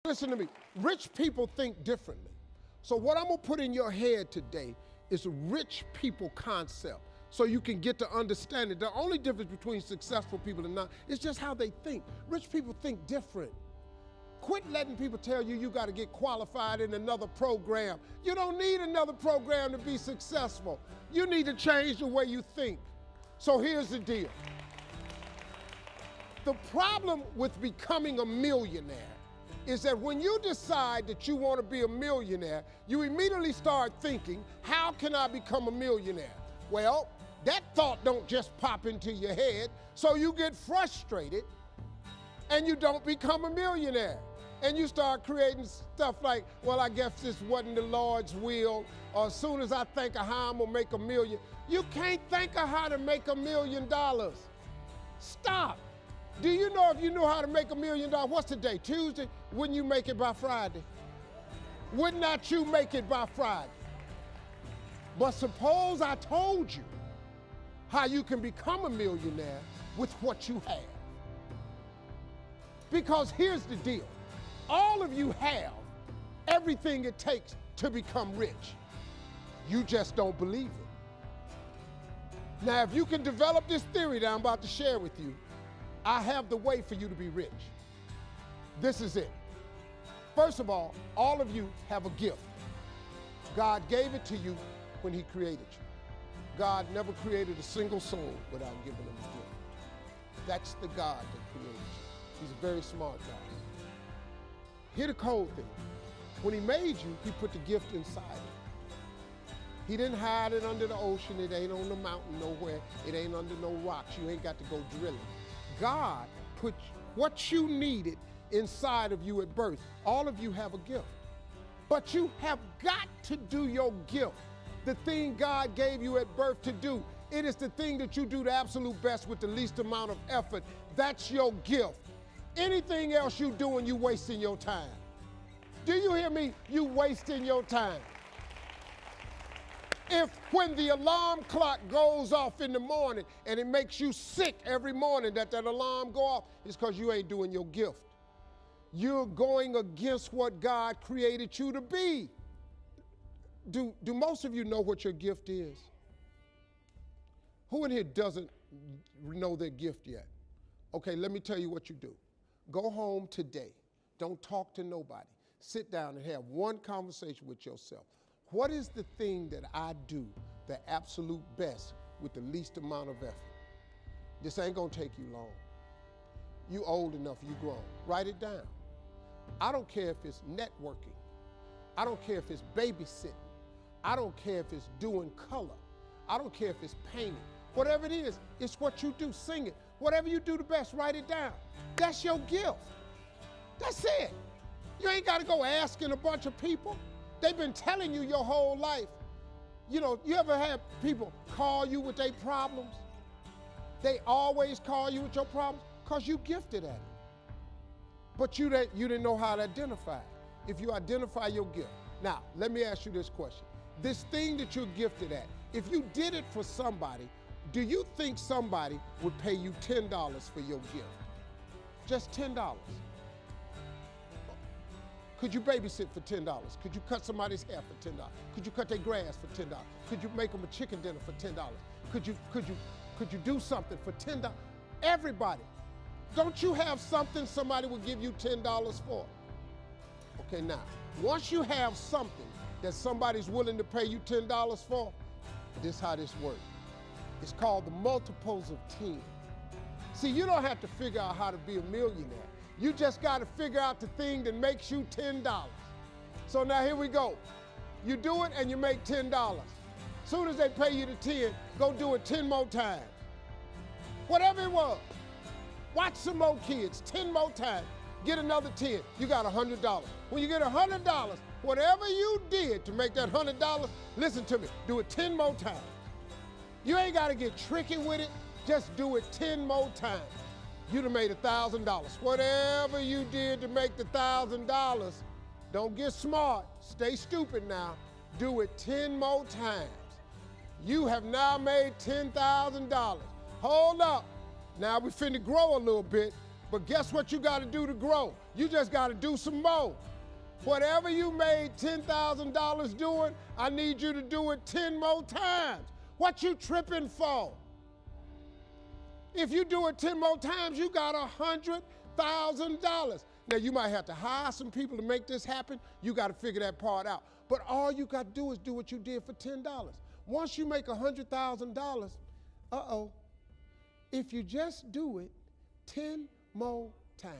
Listen to me. Rich people think differently. So what I'm going to put in your head today is a rich people concept so you can get to understand it. The only difference between successful people and not is just how they think. Rich people think different. Quit letting people tell you you got to get qualified in another program. You don't need another program to be successful. You need to change the way you think. So here's the deal. The problem with becoming a millionaire is that when you decide that you want to be a millionaire, you immediately start thinking, how can I become a millionaire? Well, that thought don't just pop into your head, so you get frustrated and you don't become a millionaire. And you start creating stuff like, well, I guess this wasn't the Lord's will, or as soon as I think of how I'm gonna make $1 million. You can't think of how to make $1 million. Stop. Do you know if you knew how to make $1 million, what's today, Tuesday? Wouldn't you make it by Friday? Would not you make it by Friday? But suppose I told you how you can become a millionaire with what you have. Because here's the deal. All of you have everything it takes to become rich. You just don't believe it. Now, if you can develop this theory that I'm about to share with you, I have the way for you to be rich. This is it. First of all of you have a gift. God gave it to you when he created you. God never created a single soul without giving them a gift. That's the God that created you. He's a very smart God. Here's the cold thing. When he made you, he put the gift inside you. He didn't hide it under the ocean. It ain't on the mountain nowhere. It ain't under no rocks. You ain't got to go drilling. God put what you needed inside of you at birth. All of you have a gift. But you have got to do your gift. The thing God gave you at birth to do. It is the thing that you do the absolute best with the least amount of effort. That's your gift. Anything else you doing, you wasting your time. Do you hear me? You wasting your time. If when the alarm clock goes off in the morning and it makes you sick every morning that alarm go off, it's because you ain't doing your gift. You're going against what God created you to be. Do most of you know what your gift is? Who in here doesn't know their gift yet? Okay, let me tell you what you do. Go home today. Don't talk to nobody. Sit down and have one conversation with yourself. What is the thing that I do the absolute best with the least amount of effort? This ain't gonna take you long. You old enough, you grown. Write it down. I don't care if it's networking. I don't care if it's babysitting. I don't care if it's doing color. I don't care if it's painting. Whatever it is, it's what you do. Sing it. Whatever you do the best, write it down. That's your gift. That's it. You ain't got to go asking a bunch of people. They've been telling you your whole life. You know, you ever have people call you with their problems? They always call you with your problems because you gifted at it. But you didn't know how to identify it. If you identify your gift. Now, let me ask you this question. This thing that you're gifted at, if you did it for somebody, do you think somebody would pay you $10 for your gift? Just $10. Could you babysit for $10? Could you cut somebody's hair for $10? Could you cut their grass for $10? Could you make them a chicken dinner for $10? Could you do something for $10? Everybody. Don't you have something somebody will give you $10 for? Okay, now, once you have something that somebody's willing to pay you $10 for, this is how this works. It's called the multiples of 10. See, you don't have to figure out how to be a millionaire. You just got to figure out the thing that makes you $10. So now here we go. You do it and you make $10. Soon as they pay you the 10, go do it 10 more times. Whatever it was. Watch some more kids, 10 more times. Get another 10, you got $100. When you get $100, whatever you did to make that $100, listen to me, do it 10 more times. You ain't got to get tricky with it, just do it 10 more times. You'd have made $1,000. Whatever you did to make the $1,000, don't get smart, stay stupid now. Do it 10 more times. You have now made $10,000. Hold up. Now we finna grow a little bit. But guess what you got to do to grow? You just got to do some more. Whatever you made $10,000 doing, I need you to do it 10 more times. What you tripping for? If you do it 10 more times, you got $100,000. Now, you might have to hire some people to make this happen. You got to figure that part out. But all you got to do is do what you did for $10. Once you make $100,000, if you just do it 10 more times,